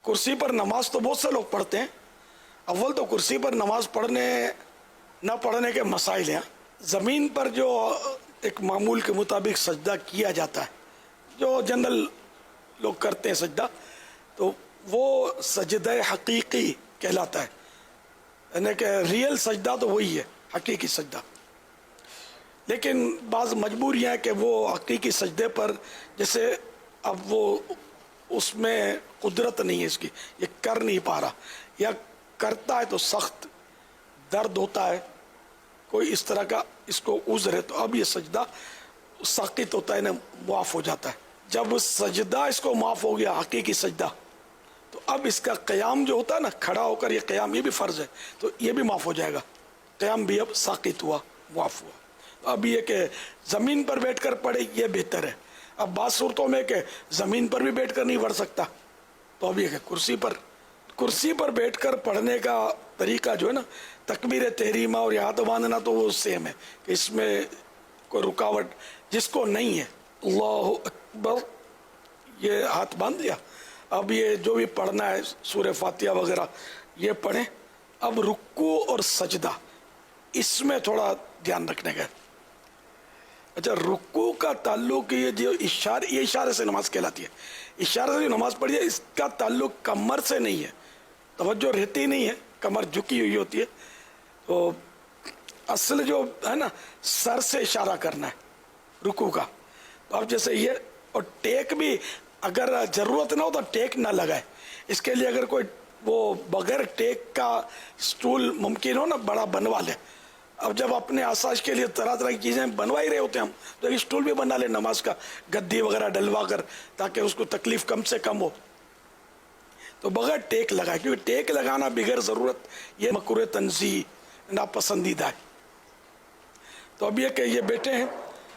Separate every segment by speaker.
Speaker 1: کرسی پر نماز تو بہت سے لوگ پڑھتے ہیں. اول تو کرسی پر نماز پڑھنے نہ پڑھنے کے مسائل ہیں. زمین پر جو ایک معمول کے مطابق سجدہ کیا جاتا ہے، جو جنرل لوگ کرتے ہیں سجدہ، تو وہ سجدہ حقیقی کہلاتا ہے. یعنی کہ ریئل سجدہ تو وہی ہے، حقیقی سجدہ. لیکن بعض مجبوریاں ہیں کہ وہ حقیقی سجدے پر، جیسے اب وہ اس میں قدرت نہیں ہے اس کی، یہ کر نہیں پا رہا، یا کرتا ہے تو سخت درد ہوتا ہے، کوئی اس طرح کا اس کو عذر ہے، تو اب یہ سجدہ ساقط ہوتا ہے، معاف ہو جاتا ہے. جب سجدہ اس کو معاف ہو گیا، حقیقی سجدہ، تو اب اس کا قیام جو ہوتا ہے نا، کھڑا ہو کر یہ قیام، یہ بھی فرض ہے، تو یہ بھی معاف ہو جائے گا. قیام بھی اب ساقط ہوا، معاف ہوا. اب یہ کہ زمین پر بیٹھ کر پڑھے یہ بہتر ہے. اب بعض صورتوں میں کہ زمین پر بھی بیٹھ کر نہیں پڑھ سکتا، تو اب یہ کہ کرسی پر بیٹھ کر پڑھنے کا طریقہ جو ہے نا، تکبیر تحریمہ اور ہاتھ باندھنا تو وہ سیم ہے، کہ اس میں کوئی رکاوٹ جس کو نہیں ہے، اللہ اکبر یہ ہاتھ باندھ دیا. اب یہ جو بھی پڑھنا ہے سورہ فاتحہ وغیرہ یہ پڑھیں. اب رکوع اور سجدہ اس میں تھوڑا دھیان رکھنے کا. اچھا، رکوع کا تعلق یہ جو اشارے سے نماز کہلاتی ہے. اشارے سے جو نماز پڑھی ہے اس کا تعلق کمر سے نہیں ہے، توجہ رہتی نہیں ہے، کمر جھکی ہوئی ہوتی ہے. تو اصل جو ہے نا، سر سے اشارہ کرنا ہے رکوع کا. تو اب جیسے یہ، اور ٹیک بھی اگر ضرورت نہ ہو تو ٹیک نہ لگائے. اس کے لیے اگر کوئی وہ بغیر ٹیک کا سٹول ممکن ہو نا، بڑا بنوا لے. اب جب اپنے آسائش کے لیے طرح طرح کی چیزیں بنوا ہی رہے ہوتے ہیں ہم، تو ایک سٹول بھی بنا لے نماز کا، گدی وغیرہ ڈلوا کر، تاکہ اس کو تکلیف کم سے کم ہو. تو بغیر ٹیک لگائے، کیونکہ ٹیک لگانا بغیر ضرورت یہ مکروہ تنزیہ، ناپسندیدہ ہے. تو اب یہ کہ یہ بیٹھے ہیں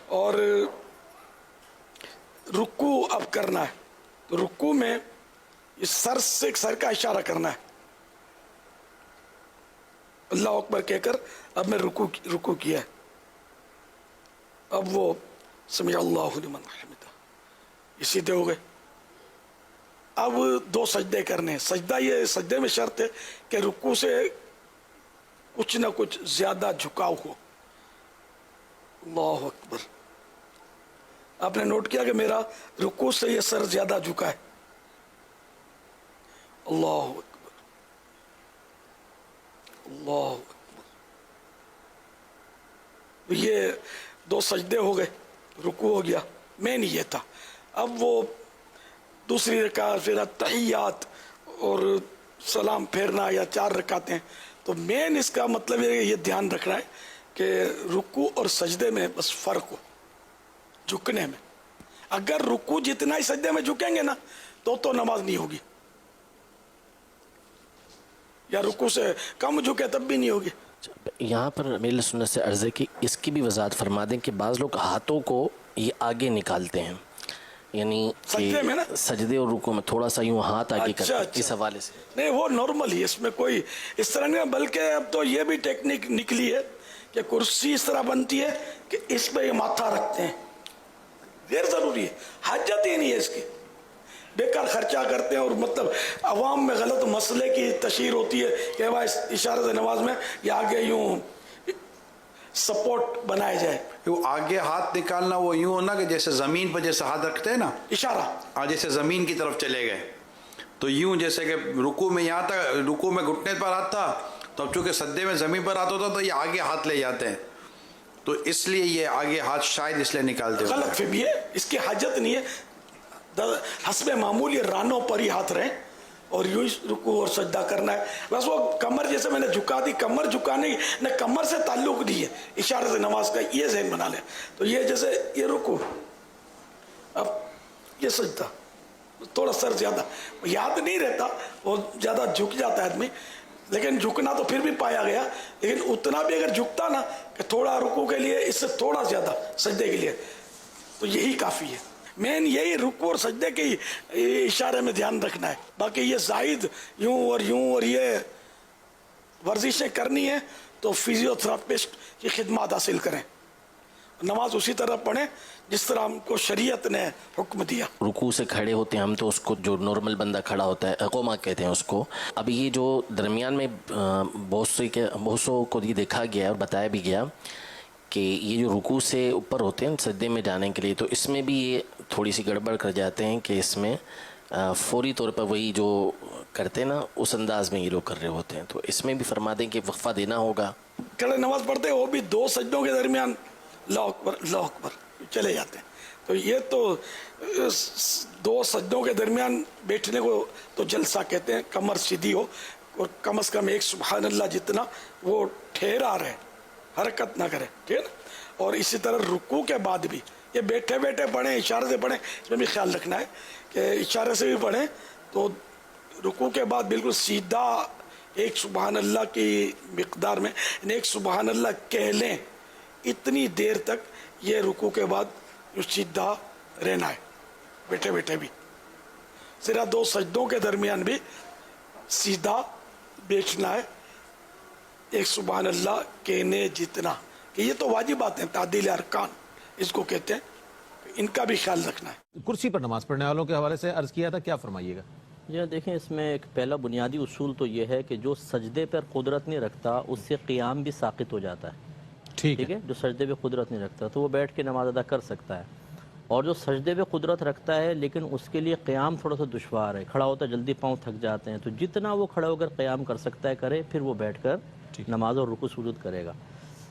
Speaker 1: اور رکوع اب کرنا ہے. تو رکوع میں اس سر کا اشارہ کرنا ہے، اللہ اکبر کہہ کر اب میں رکوع کیا ہے. اب وہ سمع اللہ لمن حمدہ، یہ سیدھے ہو گئے. اب دو سجدے کرنے ہیں. سجدے میں شرط ہے کہ رکوع سے کچھ نہ کچھ زیادہ جھکاؤ ہو. اللہ اکبر. آپ نے نوٹ کیا کہ میرا رکوع سے یہ سر زیادہ جھکا ہے. اللہ اکبر، اللہ اکبر. یہ دو سجدے ہو گئے، رکوع ہو گیا. مین یہ تھا. اب وہ دوسری رکعت، پھر تحیات اور سلام پھیرنا، یا 4 رکعتیں. تو مین اس کا مطلب ہے کہ یہ دھیان رکھنا ہے کہ رکوع اور سجدے میں بس فرق ہو جھکنے میں. اگر رکوع جتنا ہی سجدے میں جھکیں گے نا تو نماز نہیں ہوگی، یا رکوع سے کم جھکے تب بھی نہیں ہوگی.
Speaker 2: یہاں پر میل سنت سے عرض ہے کہ اس کی بھی وضاحت فرما دیں کہ بعض لوگ ہاتھوں کو یہ آگے نکالتے ہیں، یعنی
Speaker 1: سجدے میں نا،
Speaker 2: سجدے اور رکوع میں تھوڑا سا یوں ہاتھ آگے کرتے ہیں. اس حوالے سے
Speaker 1: نہیں، وہ نارمل ہی، اس میں کوئی اس طرح نہیں. بلکہ اب تو یہ بھی ٹیکنیک نکلی ہے کہ کرسی اس طرح بنتی ہے کہ اس پہ یہ ماتھا رکھتے ہیں. غیر ضروری ہے، حاجت ہی نہیں ہے اس کی، بیکار خرچہ کرتے ہیں. اور مطلب عوام میں غلط مسئلے کی تشہیر ہوتی ہے کہ اشارے سے نماز میں یہ آگے یوں سپورٹ بنائے جائے.
Speaker 3: آگے ہاتھ نکالنا وہ یوں ہونا کہ جیسے زمین پر جیسے ہاتھ رکھتے ہیں نا،
Speaker 1: اشارہ
Speaker 3: جیسے زمین کی طرف چلے گئے، تو یوں جیسے کہ رکوع میں یہاں تک، رکوع میں گھٹنے پر ہاتھ تھا، تو اب چونکہ سجدے میں زمین پر ہاتھ ہوتا تو یہ آگے ہاتھ لے جاتے ہیں، تو اس لیے یہ آگے ہاتھ شاید اس لیے نکالتے ہیں.
Speaker 1: غلط فہمی ہے، اس کی حاجت نہیں ہے. حسب معمول یہ رانوں پر ہی ہاتھ رہیں اور یوں رکوع اور سجدہ کرنا ہے. بس وہ کمر جیسے میں نے جھکا دی، کمر جھکانے نہ کمر سے تعلق نہیں ہے، اشارے سے نماز کا یہ ذہن بنا لیں. تو یہ جیسے یہ رکوع، اب یہ سجدہ، تھوڑا سر زیادہ یاد نہیں رہتا، وہ زیادہ جھک جاتا ہے آدمی. لیکن جھکنا تو پھر بھی پایا گیا، لیکن اتنا بھی اگر جھکتا نا کہ تھوڑا رکوع کے لیے اس سے تھوڑا زیادہ سجدے کے لیے، تو یہی کافی ہے. مین یہی رکوع اور سجدے کے اشارے میں دھیان رکھنا ہے. باقی یہ زائد یوں اور یہ ورزشیں کرنی ہے تو فزیو تھراپسٹ کی خدمات حاصل کریں. नमाज उसी तरह पढ़ें जिस तरह हमको शरीयत ने हुक्म दिया।
Speaker 2: रुकू से खड़े होते हैं हम तो उसको, जो नॉर्मल बंदा खड़ा होता है अकोमा कहते हैं उसको। अब ये जो दरमियान में बहुत सौ को ये देखा गया और बताया भी गया कि ये जो रुकू से ऊपर होते हैं सजदे में जाने के लिए, तो इसमें भी ये थोड़ी सी गड़बड़ कर जाते हैं कि इसमें फौरी तौर पर वही जो करते हैं ना उस अंदाज में ये लोग कर रहे होते हैं। तो इसमें भी फरमा दें कि वक्फा देना होगा।
Speaker 1: खड़े नमाज पढ़ते हैं वो भी 2 सजदों के दरमियान अल्लाह अकबर चले जाते हैं। तो ये तो 2 सजदों के दरमियान बैठने को तो जलसा कहते हैं, कमर सीधी हो और कम से कम 1 सुबहान अल्लाह जितना वो ठहरा रहे, हरकत ना करे, ठीक है ना। और इसी तरह रुकू के बाद भी ये बैठे बैठे पढ़ें, इशारे से पढ़ें, इसमें भी ख्याल रखना है कि इशारे से भी पढ़ें तो रुकू के बाद बिल्कुल सीधा 1 सुबहान अल्लाह की मिकदार में 1 सुबहान अल्लाह कह लें, इतनी देर तक ये रुकू के बाद सीधा रहना है, बैठे बैठे भी। सिर्फ 2 सजदों के दरमियान भी सीधा बैठना है, 1 सुबहान अल्लाह कहने जितना, कि ये तो वाजिब बातें, तादील अरकान इसको कहते हैं, इनका भी ख्याल रखना है।
Speaker 4: कुर्सी पर नमाज पढ़ने वालों के हवाले से अर्ज किया था, क्या फरमाइएगा?
Speaker 5: जी देखें, इसमें एक पहला बुनियादी उसूल तो ये है कि जो सजदे पर कुदरत नहीं रखता उससे क़ियाम भी साक़ित हो जाता है। ठीक है, जो सजदे पे कुदरत नहीं रखता तो वो बैठ के नमाज अदा कर सकता है, और जो सजदे पे कुदरत रखता है लेकिन उसके लिए क़याम थोड़ा सा दुश्वार है, खड़ा होता है जल्दी पाँव थक जाते हैं, तो जितना वो खड़ा होकर क़याम कर सकता है करे, फिर वो बैठ कर नमाज और रुकू सुजूद करेगा।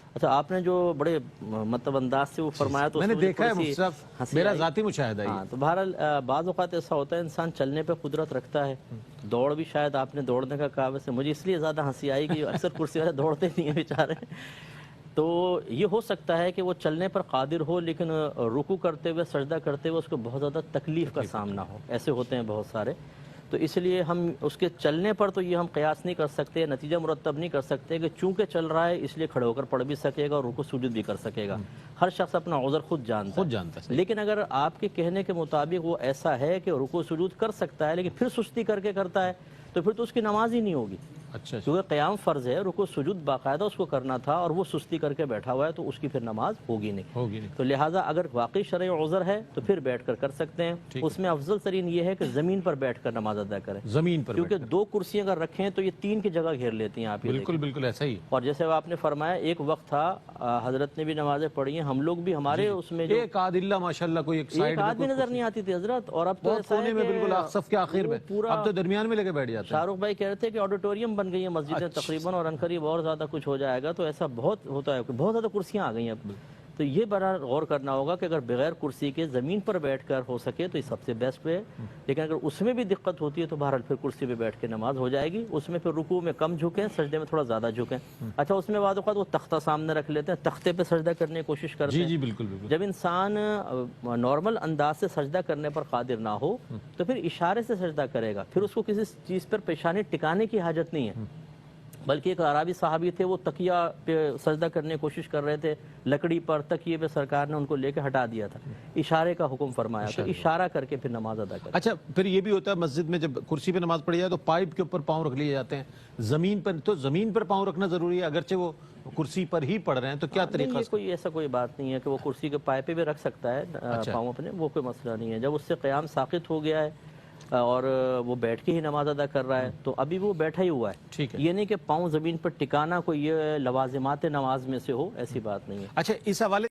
Speaker 5: अच्छा, आपने जो बड़े मतलब अंदाज से वो फरमाया तो
Speaker 4: मैंने देखा है मुझसे, मेरा ज़ाती मुशाहिदा है।
Speaker 5: हाँ, तो बहरहाल बाज़ औक़ात ऐसा होता है इंसान चलने पे कुदरत रखता है, दौड़ भी शायद आपने दौड़ने का कहा, वैसे मुझे इसलिए ज़्यादा हंसी आई कि अक्सर कुर्सी वाले दौड़ते नहीं हैं बेचारे। तो ये हो सकता है कि वो चलने पर कादिर हो लेकिन रुकू करते हुए सजदा करते हुए उसको बहुत ज़्यादा तकलीफ़ का सामना हो, ऐसे होते हैं बहुत सारे। तो इसलिए हम उसके चलने पर तो ये हम क़यास नहीं कर सकते, नतीजा मुरतब नहीं कर सकते कि चूँकि चल रहा है इसलिए खड़े होकर पढ़ भी सकेगा और रुकू सुजूद भी कर सकेगा। हर शख्स अपना उज़र खुद जानता है। लेकिन अगर आपके कहने के मुताबिक वो ऐसा है कि रुकू सुजूद कर सकता है लेकिन फिर सुस्ती करके करता है, तो फिर तो उसकी नमाज ही नहीं होगी।
Speaker 4: अच्छा,
Speaker 5: क्योंकि क़याम फ़र्ज़ है, रुकू सुजूद बाकायदा उसको करना था और वो सुस्ती करके बैठा हुआ है, तो उसकी फिर नमाज होगी नहीं। तो लिहाजा अगर वाकई शरई उज़र है तो फिर बैठ कर कर सकते हैं। उसमें अफजल तरीन ये है कि ज़मीन पर बैठ कर नमाज अदा करें,
Speaker 4: ज़मीन पर,
Speaker 5: क्योंकि 2 कुर्सियाँ अगर रखें तो ये 3 की जगह घेर लेती हैं। आप
Speaker 4: बिल्कुल बिल्कुल ऐसा ही।
Speaker 5: और जैसे आपने फरमाया एक वक्त था, हजरत ने भी नमाजें पढ़ी हैं, हम लोग भी, हमारे उसमें
Speaker 4: एक आदिल्ला माशाल्लाह कोई एक साइड
Speaker 5: आदमी नजर नहीं आती थी हजरत, और अब तो ऐसा है
Speaker 4: बिल्कुल सफ के आखिर में,
Speaker 5: पूरा
Speaker 4: अब तो दरमियान में लेके बैठ जाते हैं।
Speaker 5: शाहरुख भाई कह रहे थे कि ऑडिटोरियम बन गई है मस्जिदें तकरीबन, और अनकरीब और ज्यादा कुछ हो जाएगा। तो ऐसा बहुत होता है, बहुत ज्यादा कुर्सियां आ गई हैं अब। तो ये बड़ा गौर करना होगा कि अगर बगैर कुर्सी के ज़मीन पर बैठकर हो सके तो ये सबसे बेस्ट वे है। लेकिन अगर उसमें भी दिक्कत होती है तो बहरहाल फिर कुर्सी पे बैठ के नमाज हो जाएगी। उसमें फिर रुकू में कम झुकें, सजदे में थोड़ा ज़्यादा झुकें। अच्छा, उसमें बाद वो तख्ता सामने रख लेते हैं, तख्ते पे सजदा करने की कोशिश करते हैं।
Speaker 4: जी बिल्कुल बिल्कुल।
Speaker 5: जब इंसान नॉर्मल अंदाज से सजदा करने पर कादिर ना हो तो फिर इशारे से सजदा करेगा, फिर उसको किसी चीज़ पर पेशानी टिकाने की हाजत नहीं है। बल्कि एक अराबी साहबी थे, वो तकिया पे सजदा करने की कोशिश कर रहे थे, लकड़ी पर तकिए पे सरकार ने उनको लेके हटा दिया था, इशारे का हुक्म फरमाया, तो इशारा करके फिर नमाज अदा करें।
Speaker 4: अच्छा, फिर ये भी होता है मस्जिद में जब कुर्सी पे नमाज पढ़ी जाए तो पाइप के ऊपर पाँव रख लिए जाते हैं, जमीन पर, तो जमीन पर पाँव रखना जरूरी है अगरचे वो कुर्सी पर ही पढ़ रहे हैं, तो क्या तरीका?
Speaker 5: कोई ऐसा कोई बात नहीं है कि वो कुर्सी के पाए पे भी रख सकता है पाँव अपने, वो कोई मसला नहीं है। जब उससे क़याम साक़ित हो गया है और वो बैठ के ही नमाज अदा कर रहा है तो अभी वो बैठा ही हुआ है।
Speaker 4: ठीक है,
Speaker 5: ये नहीं कि पाँव ज़मीन पर टिकाना कोई ये लवाजिमात नमाज में से हो, ऐसी बात नहीं है।
Speaker 4: अच्छा, इस हवाले